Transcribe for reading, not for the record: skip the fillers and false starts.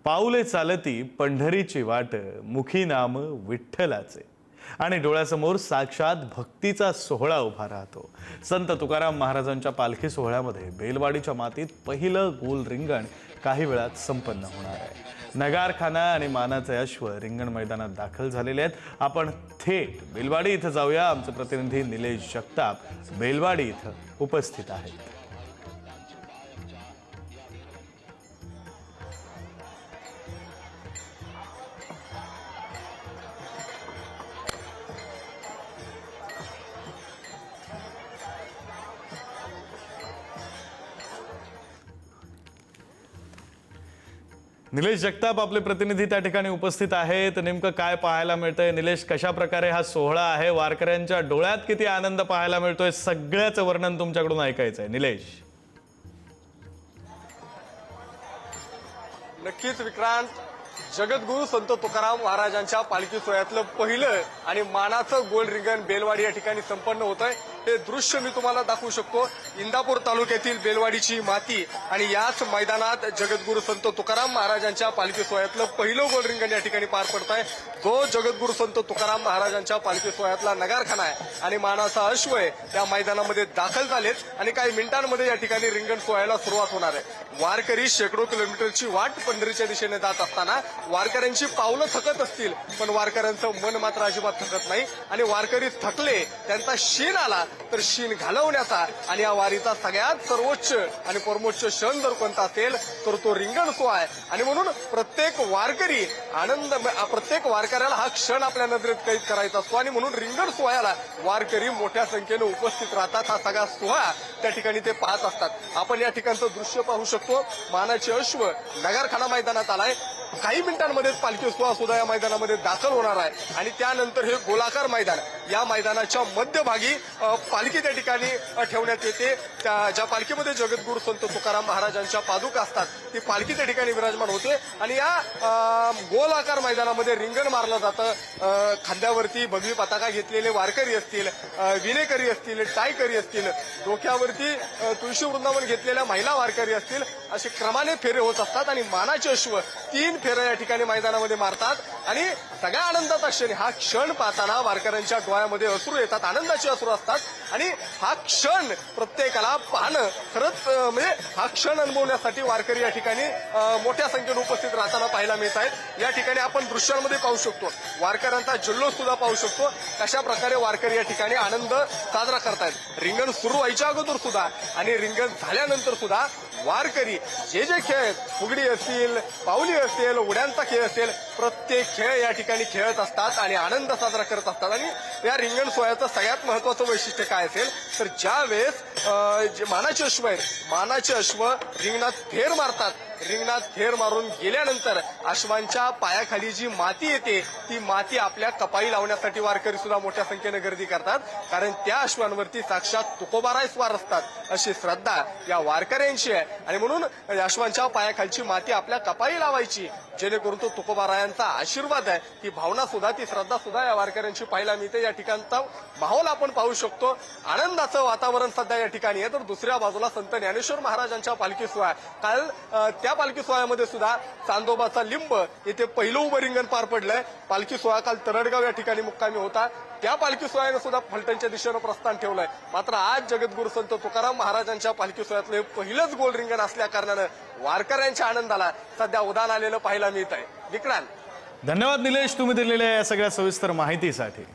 पाऊले चालती पंढरीची वाट, मुखी नाम विठ्ठलाचे आणि डोळ्यासमोर साक्षात भक्तीचा सोहळा उभा राहतो। संत तुकाराम महाराजांच्या पालखी सोहळ्यामध्ये बेलवाडीच्या मातीत पहिलं गोल रिंगण काही वेळात संपन्न होणार आहे। नगारखाना आणि मानाचे अश्व रिंगण मैदानात दाखल झालेले आहेत। आपण थेट बेलवाडी इथं जाऊया। आमचे प्रतिनिधी निलेश जगताप बेलवाडी इथं उपस्थित आहेत। निलेश जगताप आपले प्रतिनिधी त्या ठिकाणी उपस्थित आहेत। नेमकं काय पाहायला मिळतंय निलेश, कशा प्रकारे हा सोहळा आहे, वारकऱ्यांच्या डोळ्यात किती आनंद पाहायला मिळतोय, सगळ्याचं वर्णन तुमच्याकडून ऐकायचंय निलेश। नक्कीच विक्रांत, जगद्गुरु संत तुकाराम महाराजांच्या पालखी सोहळ्यातलं पहिलं आणि मानाचं गोल रिंगण बेलवाडी या ठिकाणी संपन्न होतंय। हे दृश्य मी तुम्हाला दाखवू शकतो। इंदापूर तालुक्यातील बेलवाडीची माती आणि याच मैदानात जगद्गुरु संत तुकाराम महाराजांच्या पालखी सोहळ्यातलं पहिलं गोल रिंगण या ठिकाणी पार पडत आहे। जो जगद्गुरु संत तुकाराम महाराजांच्या पालखी सोहळ्यातला नगारखाना आहे आणि मानाचा अश्व आहे त्या मैदानामध्ये दाखल झालेत आणि काही मिनिटांमध्ये या ठिकाणी रिंगण सोहळ्याला सुरुवात होणार आहे। वारकरी शेकडो किलोमीटरची वाट पंढरीच्या दिशेने जात असताना वारकऱ्यांची पावलं थकत असतील, पण वारकऱ्यांचं मन मात्र अजिबात थकत नाही आणि वारकरी थकले, त्यांचा शीण आला तर शीण घालवण्याचा आणि या वारीचा सगळ्यात सर्वोच्च आणि परमोच्च क्षण जर कोणता असेल तर तो रिंगण सोहळा आहे। आणि म्हणून प्रत्येक वारकरी प्रत्येक वारकऱ्याला हा क्षण आपल्या नजरेत कैद करायचा असतो आणि म्हणून रिंगण सोहळ्याला वारकरी मोठ्या संख्येने उपस्थित राहतात। हा सगळा सोहळा त्या ठिकाणी ते पाहत असतात। आपण या ठिकाणचं दृश्य पाहू शकतो। मानाचे अश्व नगारखाना मैदानात आलाय। काही मिनिटांमध्ये पालखी सोहळा सुद्धा या मैदानामध्ये दाखल होणार आहे आणि त्यानंतर हे गोलाकार मैदान, या मैदानाच्या मध्यभागी पालखी त्या ठिकाणी ठेवण्यात येते। ज्या पालखीमध्ये जगद्गुरु संत तुकाराम महाराजांच्या पादुका असतात ती पालखी त्या ठिकाणी विराजमान होते आणि या गोलाकार मैदानामध्ये रिंगण मारलं जातं। खांद्यावरती भगवी पताका घेतलेले वारकरी असतील, विणेकरी असतील, टायकरी असतील, डोक्यावरती तुळशी वृंदावन घेतलेल्या महिला वारकरी असतील, असे क्रमाने फेरे होत असतात आणि मानाचे अश्व 3 फेऱ्या या ठिकाणी मैदानामध्ये मारतात आणि सगळ्या आनंदाचा क्षण, हा क्षण पाहताना वारकऱ्यांच्या डोळ्यामध्ये अश्रू येतात, आनंदाचे अश्रू असतात आणि हा क्षण प्रत्येकाला पाहणं खरंच म्हणजे हा क्षण अनुभवण्यासाठी वारकरी या ठिकाणी मोठ्या संख्येने उपस्थित राहताना पाहायला मिळत आहेत। या ठिकाणी आपण दृश्यांमध्ये पाहू शकतो, वारकऱ्यांचा जल्लोष सुद्धा पाहू शकतो, कशा प्रकारे वारकरी या ठिकाणी आनंद साजरा करतायत। रिंगण सुरू व्हायच्या अगोदर सुद्धा आणि रिंगण झाल्यानंतर सुद्धा वारकरी जे जे खेळ, फुगडी असतील, पावली असेल, उड्यांचा खेळ असेल, प्रत्येक खेळ या ठिकाणी खेळत असतात आणि आनंद साजरा करत असतात। आणि या रिंगण सोहळ्याचं सगळ्यात महत्वाचं वैशिष्ट्य काय असेल तर ज्या वेळेस जे मानाचे अश्व आहेत, मानाचे अश्व रिंगणात फेर मारतात, रिंगणात फेर मारून गेल्यानंतर अश्वांच्या पायाखाली जी माती येते ती माती आपल्या कपाळी लावण्यासाठी वारकरी सुद्धा मोठ्या संख्येने गर्दी करतात, कारण त्या अश्वांवरती साक्षात तुकोबाराय स्वार असतात अशी श्रद्धा या वारकऱ्यांची आहे। आणि म्हणून अश्वांच्या पायाखालची माती आपल्या कपाळी लावायची, जेणेकरून तो तुकोबारायांचा आशीर्वाद आहे, ती भावना सुद्धा, ती श्रद्धा सुद्धा या वारकऱ्यांची पाहायला मिळते। या ठिकाणचा माहोल आपण पाहू शकतो, आनंदाचं वातावरण सध्या या ठिकाणी आहे। तर दुसऱ्या बाजूला संत ज्ञानेश्वर महाराजांच्या पालखी सोहळा, काल त्या पालखी सोहळ्यामध्ये सुद्धा चांदोबाचा लिंब येथे पहिलं उभं रिंगण पार पडलंय। पालखी सोहळा काल तरडगाव या ठिकाणी मुक्कामी होता, त्या पालखी सोहळ्याने सुद्धा फलटणच्या दिशेनं प्रस्थान ठेवलंय। मात्र आज जगद्गुरु संत तुकाराम महाराजांच्या पालखी सोहळ्यातलं पहिलंच गोल रिंगण असल्या कारणानं वारकऱ्यांच्या आनंदाला सध्या उधाण आलेलं पाहायला मिळत आहे। विक्रांत, धन्यवाद निलेश, तुम्ही दिलेल्या या सगळ्या सविस्तर माहितीसाठी।